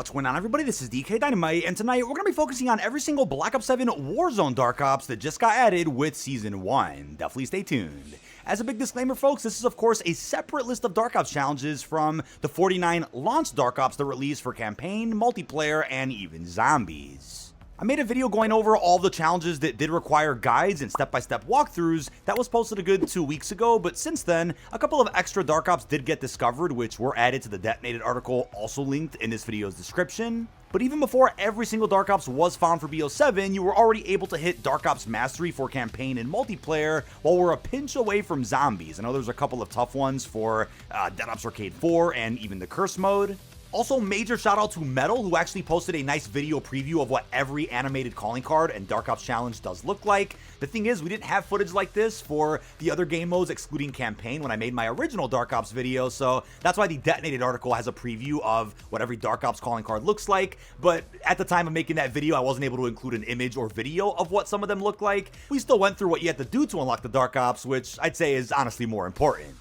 What's going on, everybody? This is dkdynamite, and tonight we're going to be focusing on every single Black Ops 7 Warzone Dark Ops that just got added with Season 1. Definitely stay tuned. As a big disclaimer, folks, this is of course a separate list of Dark Ops challenges from the 49 launched Dark Ops that released for campaign, multiplayer, and even zombies. I made a video going over all the challenges that did require guides and step-by-step walkthroughs that was posted a good 2 weeks ago, but since then, a couple of extra Dark Ops did get discovered, which were added to the detonated article also linked in this video's description. But even before every single Dark Ops was found for BO7, you were already able to hit Dark Ops Mastery for campaign and multiplayer, while we're a pinch away from zombies. I know there's a couple of tough ones for Dead Ops Arcade 4 and even the Curse mode. Also, major shout out to Metal, who actually posted a nice video preview of what every animated calling card and Dark Ops challenge does look like. The thing is, we didn't have footage like this for the other game modes excluding campaign when I made my original Dark Ops video, so that's why the detonated article has a preview of what every Dark Ops calling card looks like. But at the time of making that video, I wasn't able to include an image or video of what some of them look like. We still went through what you had to do to unlock the Dark Ops, which I'd say is honestly more important.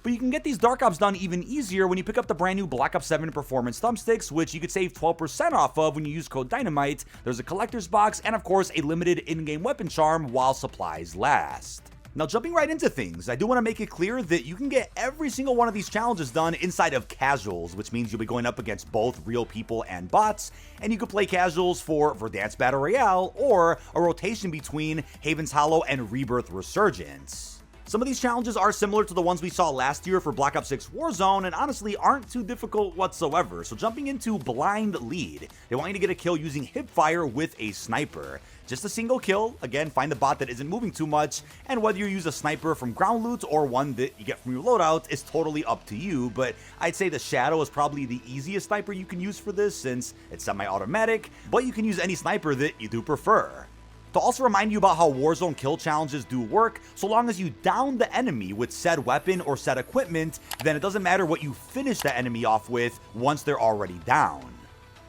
But you can get these Dark Ops done even easier when you pick up the brand new Black Ops 7 Performance Thumbsticks, which you could save 12% off of when you use code DYNAMITE. There's a collector's box and of course a limited in-game weapon charm while supplies last. Now, jumping right into things, I do want to make it clear that you can get every single one of these challenges done inside of casuals, which means you'll be going up against both real people and bots, and you can play casuals for Verdansk Battle Royale or a rotation between Haven's Hollow and Rebirth Resurgence. Some of these challenges are similar to the ones we saw last year for Black Ops 6 Warzone and honestly aren't too difficult whatsoever. So jumping into Blind Lead, they want you to get a kill using hipfire with a sniper. Just a single kill, again, find a bot that isn't moving too much, and whether you use a sniper from ground loot or one that you get from your loadout is totally up to you, but I'd say the Shadow is probably the easiest sniper you can use for this since it's semi-automatic, but you can use any sniper that you do prefer. To also remind you about how Warzone kill challenges do work, so long as you down the enemy with said weapon or said equipment, then it doesn't matter what you finish the enemy off with once they're already down.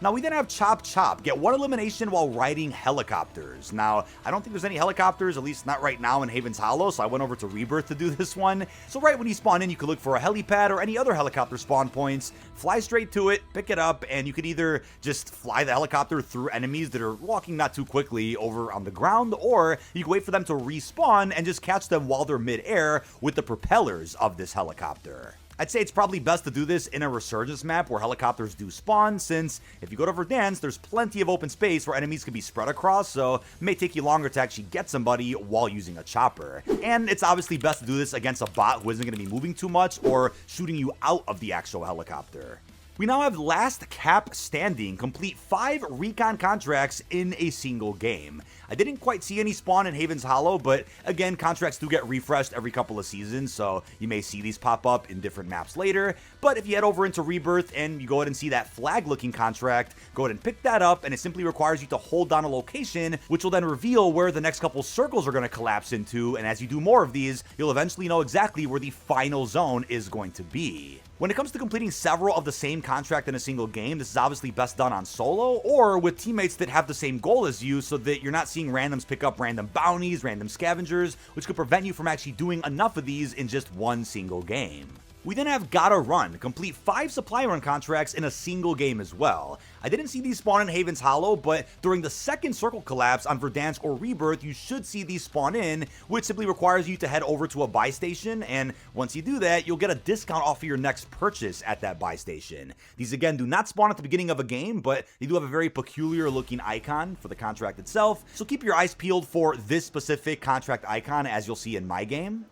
Now, we then have Chop Chop, get 1 elimination while riding helicopters. Now, I don't think there's any helicopters, at least not right now in Haven's Hollow, so I went over to Rebirth to do this one. So right when you spawn in, you can look for a helipad or any other helicopter spawn points, fly straight to it, pick it up, and you could either just fly the helicopter through enemies that are walking not too quickly over on the ground, or you can wait for them to respawn and just catch them while they're mid-air with the propellers of this helicopter. I'd say it's probably best to do this in a Resurgence map where helicopters do spawn, since if you go to Verdansk, there's plenty of open space where enemies can be spread across, so it may take you longer to actually get somebody while using a chopper. And it's obviously best to do this against a bot who isn't going to be moving too much or shooting you out of the actual helicopter. We now have Last Cap Standing, complete 5 recon contracts in a single game. I didn't quite see any spawn in Haven's Hollow, but again, contracts do get refreshed every couple of seasons, so you may see these pop up in different maps later. But if you head over into Rebirth and you go ahead and see that flag-looking contract, go ahead and pick that up, and it simply requires you to hold down a location, which will then reveal where the next couple circles are going to collapse into, and as you do more of these, you'll eventually know exactly where the final zone is going to be. When it comes to completing several of the same contract in a single game, this is obviously best done on solo or with teammates that have the same goal as you, so that you're not seeing randoms pick up random bounties, random scavengers, which could prevent you from actually doing enough of these in just one single game. We then have Gotta Run, complete 5 supply run contracts in a single game as well. I didn't see these spawn in Haven's Hollow, but during the second circle collapse on Verdansk or Rebirth, you should see these spawn in, which simply requires you to head over to a buy station, and once you do that, you'll get a discount off of your next purchase at that buy station. These again do not spawn at the beginning of a game, but they do have a very peculiar looking icon for the contract itself, so keep your eyes peeled for this specific contract icon as you'll see in my game.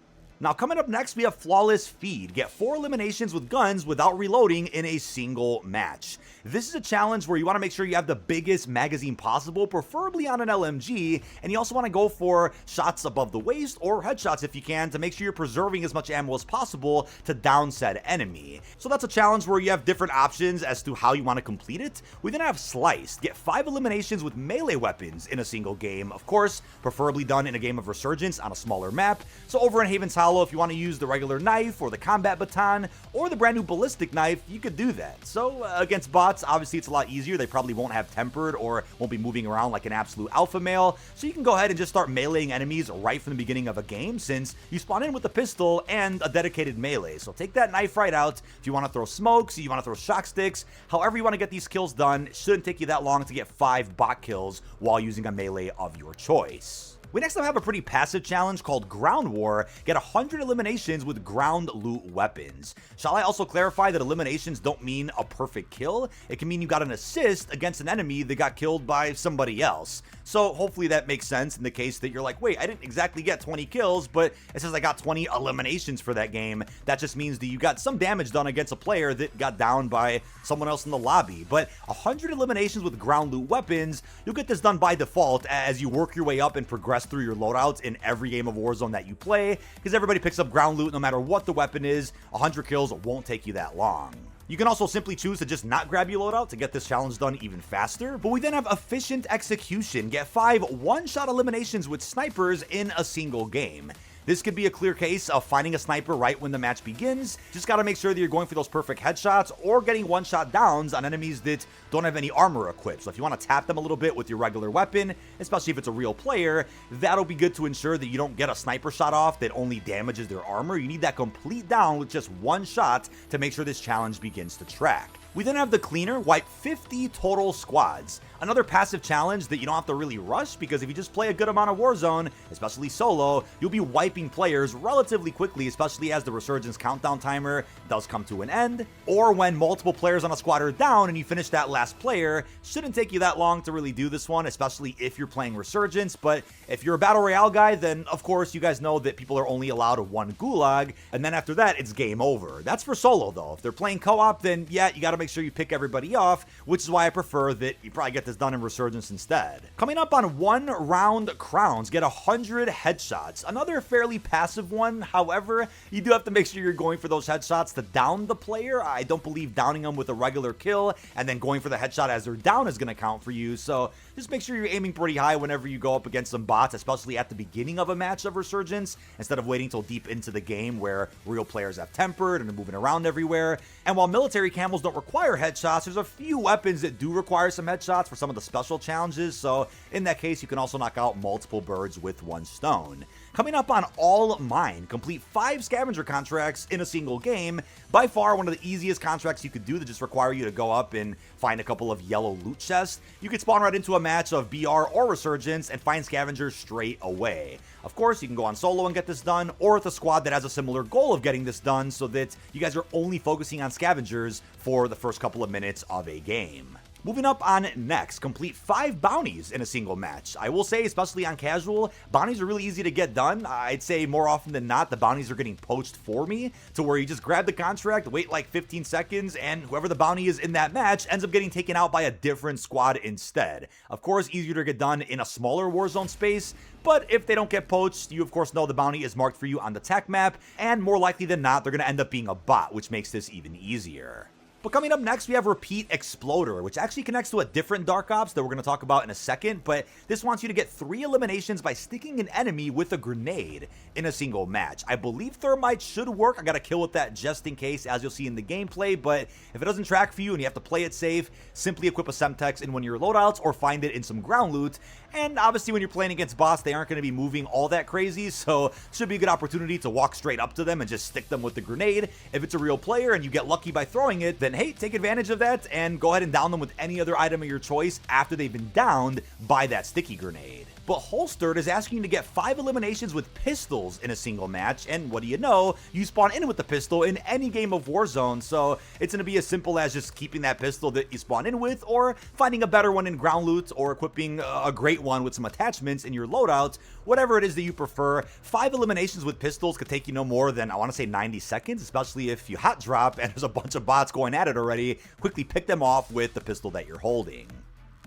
Now, coming up next, we have Flawless Feed. Get 4 eliminations with guns without reloading in a single match. This is a challenge where you want to make sure you have the biggest magazine possible, preferably on an LMG, and you also want to go for shots above the waist or headshots if you can to make sure you're preserving as much ammo as possible to down said enemy. So that's a challenge where you have different options as to how you want to complete it. We then have Sliced. Get 5 eliminations with melee weapons in a single game, of course, preferably done in a game of Resurgence on a smaller map. So over in Haven's Hollow, shallow, if you want to use the regular knife or the combat baton or the brand new ballistic knife, you could do that. So against bots, obviously it's a lot easier. They probably won't have tempered or won't be moving around like an absolute alpha male. So you can go ahead and just start meleeing enemies right from the beginning of a game, since you spawn in with a pistol and a dedicated melee. So take that knife right out. If you want to throw smokes, you want to throw shock sticks, however you want to get these kills done, it shouldn't take you that long to get 5 bot kills while using a melee of your choice. We next up have a pretty passive challenge called Ground War. Get 100 eliminations with ground loot weapons. Shall I also clarify that eliminations don't mean a perfect kill? It can mean you got an assist against an enemy that got killed by somebody else. So hopefully that makes sense in the case that you're like, wait, I didn't exactly get 20 kills, but it says I got 20 eliminations for that game. That just means that you got some damage done against a player that got down by someone else in the lobby. But 100 eliminations with ground loot weapons, you'll get this done by default as you work your way up and progress through your loadouts in every game of Warzone that you play, because everybody picks up ground loot no matter what the weapon is. 100 kills won't take you that long. You can also simply choose to just not grab your loadout to get this challenge done even faster, but we then have efficient execution. Get 5 one-shot eliminations with snipers in a single game. This could be a clear case of finding a sniper right when the match begins. Just gotta make sure that you're going for those perfect headshots or getting one-shot downs on enemies that don't have any armor equipped. So if you want to tap them a little bit with your regular weapon, especially if it's a real player, that'll be good to ensure that you don't get a sniper shot off that only damages their armor. You need that complete down with just one shot to make sure this challenge begins to track. We then have the Cleaner, wipe 50 total squads. Another passive challenge that you don't have to really rush, because if you just play a good amount of Warzone, especially solo, you'll be wiping players relatively quickly, especially as the Resurgence countdown timer does come to an end, or when multiple players on a squad are down and you finish that last player. Shouldn't take you that long to really do this one, especially if you're playing Resurgence, but if you're a Battle Royale guy, then of course you guys know that people are only allowed one gulag, and then after that, it's game over. That's for solo though. If they're playing co-op, then yeah, you gotta make sure you pick everybody off, which is why I prefer that you probably get this done in Resurgence instead. Coming up on 1 round crowns, get 100 headshots. Another fairly passive one, however, you do have to make sure you're going for those headshots to down the player. I don't believe downing them with a regular kill and then going for the headshot as they're down is going to count for you, so just make sure you're aiming pretty high whenever you go up against some bots, especially at the beginning of a match of Resurgence, instead of waiting till deep into the game where real players have tempered and are moving around everywhere. And while military camos don't require headshots, there's a few weapons that do require some headshots for some of the special challenges, so in that case you can also knock out multiple birds with one stone. Coming up on All Mine, complete 5 scavenger contracts in a single game. By far one of the easiest contracts you could do that just require you to go up and find a couple of yellow loot chests. You could spawn right into a match of BR or Resurgence and find scavengers straight away. Of course, you can go on solo and get this done, or with a squad that has a similar goal of getting this done so that you guys are only focusing on scavengers for the first couple of minutes of a game. Moving up on next, complete 5 bounties in a single match. I will say, especially on casual, bounties are really easy to get done. I'd say more often than not, the bounties are getting poached for me, to where you just grab the contract, wait like 15 seconds, and whoever the bounty is in that match ends up getting taken out by a different squad instead. Of course, easier to get done in a smaller Warzone space, but if they don't get poached, you of course know the bounty is marked for you on the tech map, and more likely than not, they're going to end up being a bot, which makes this even easier. But coming up next, we have Repeat Exploder, which actually connects to a different Dark Ops that we're going to talk about in a second, but this wants you to get 3 eliminations by sticking an enemy with a grenade in a single match. I believe Thermite should work. I got to kill with that just in case, as you'll see in the gameplay, but if it doesn't track for you and you have to play it safe, simply equip a Semtex in one of your loadouts or find it in some ground loot. And obviously when you're playing against bots, they aren't going to be moving all that crazy, so should be a good opportunity to walk straight up to them and just stick them with the grenade. If it's a real player and you get lucky by throwing it, then hey, take advantage of that and go ahead and down them with any other item of your choice after they've been downed by that sticky grenade. But Holstered is asking you to get 5 eliminations with pistols in a single match, and what do you know, you spawn in with the pistol in any game of Warzone, so it's going to be as simple as just keeping that pistol that you spawn in with, or finding a better one in ground loot, or equipping a great one with some attachments in your loadout, whatever it is that you prefer. 5 eliminations with pistols could take you no more than, I want to say, 90 seconds, especially if you hot drop and there's a bunch of bots going at it already. Quickly pick them off with the pistol that you're holding.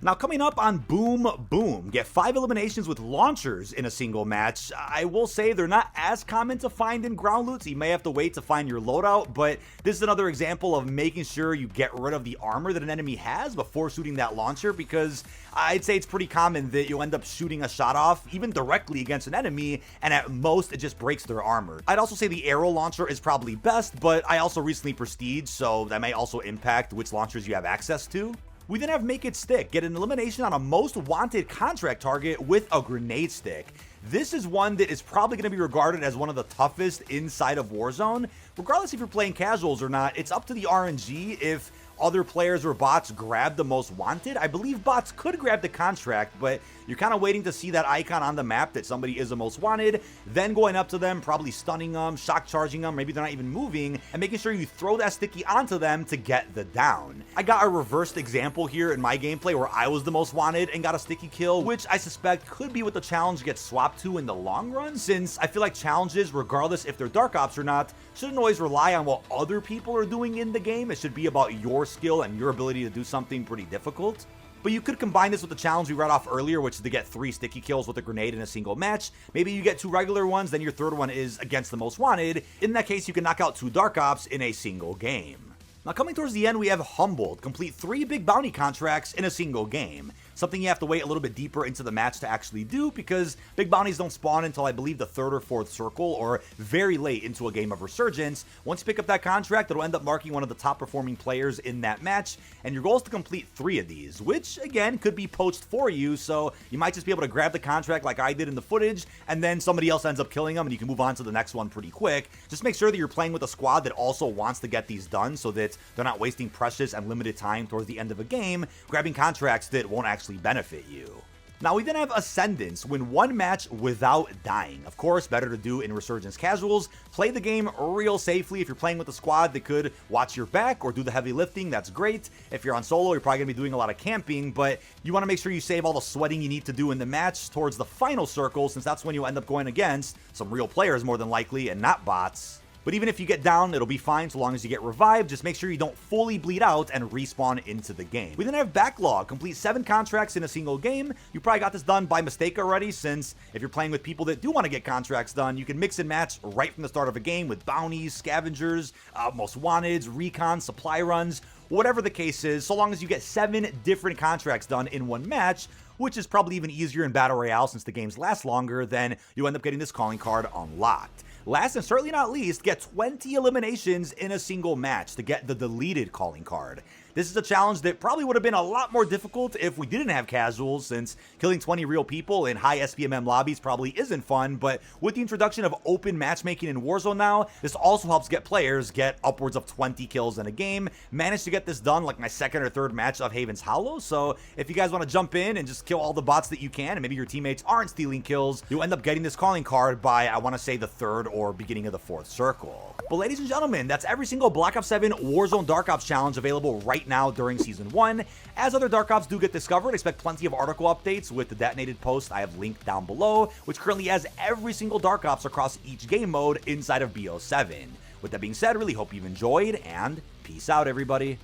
Now coming up on Boom Boom, get 5 eliminations with launchers in a single match. I will say they're not as common to find in ground loot, so you may have to wait to find your loadout, but this is another example of making sure you get rid of the armor that an enemy has before shooting that launcher, because I'd say it's pretty common that you'll end up shooting a shot off, even directly against an enemy, and at most it just breaks their armor. I'd also say the arrow launcher is probably best, but I also recently prestiged, so that may also impact which launchers you have access to. We then have Make It Stick, get an elimination on a most wanted contract target with a grenade stick. This is one that is probably going to be regarded as one of the toughest inside of Warzone. Regardless if you're playing casuals or not, it's up to the RNG if other players or bots grab the most wanted. I believe bots could grab the contract, but you're kind of waiting to see that icon on the map that somebody is the most wanted, then going up to them, probably stunning them, shock charging them, maybe they're not even moving, and making sure you throw that sticky onto them to get the down. I got a reversed example here in my gameplay where I was the most wanted and got a sticky kill, which I suspect could be what the challenge gets swapped to in the long run, since I feel like challenges, regardless if they're dark ops or not, shouldn't always rely on what other people are doing in the game. It should be about your skill and your ability to do something pretty difficult. But you could combine this with the challenge we read off earlier, which is to get 3 sticky kills with a grenade in a single match. Maybe you get 2 regular ones, then your third one is against the most wanted. In that case, you can knock out 2 dark ops in a single game. Now coming towards the end, we have Humbled, complete 3 big bounty contracts in a single game. Something you have to wait a little bit deeper into the match to actually do, because big bounties don't spawn until I believe the 3rd or 4th circle, or very late into a game of Resurgence. Once you pick up that contract, it'll end up marking one of the top performing players in that match, and your goal is to complete 3 of these, which again could be poached for you, so you might just be able to grab the contract like I did in the footage, and then somebody else ends up killing them and you can move on to the next one pretty quick. Just make sure that you're playing with a squad that also wants to get these done, so that they're not wasting precious and limited time towards the end of a game grabbing contracts that won't actually benefit you. Now we then have Ascendance, win 1 match without dying. Of course, better to do in Resurgence casuals. Play the game real safely. If you're playing with a squad that could watch your back or do the heavy lifting, that's great. If you're on solo, you're probably going to be doing a lot of camping, but you want to make sure you save all the sweating you need to do in the match towards the final circle, since that's when you end up going against some real players more than likely and not bots. But even if you get down, it'll be fine so long as you get revived. Just make sure you don't fully bleed out and respawn into the game. We then have Backlog, complete 7 contracts in a single game. You probably got this done by mistake already, since if you're playing with people that do want to get contracts done, you can mix and match right from the start of a game with bounties, scavengers, most wanteds, recon, supply runs, whatever the case is, so long as you get 7 different contracts done in one match, which is probably even easier in Battle Royale since the games last longer, then you end up getting this calling card unlocked. Last and certainly not least, get 20 eliminations in a single match to get the deleted calling card. This is a challenge that probably would have been a lot more difficult if we didn't have casuals, since killing 20 real people in high SPMM lobbies probably isn't fun, but with the introduction of open matchmaking in Warzone now, this also helps get players get upwards of 20 kills in a game. Managed to get this done like my 2nd or 3rd match of Haven's Hollow, so if you guys want to jump in and just kill all the bots that you can, and maybe your teammates aren't stealing kills, you'll end up getting this calling card by, I want to say, the 3rd or beginning of the 4th circle. But ladies and gentlemen, that's every single Black Ops 7 Warzone Dark Ops challenge available right now during Season 1. As other Dark Ops do get discovered, expect plenty of article updates with the detonated post I have linked down below, which currently has every single Dark Ops across each game mode inside of BO7. With that being said, really hope you've enjoyed, and peace out, everybody.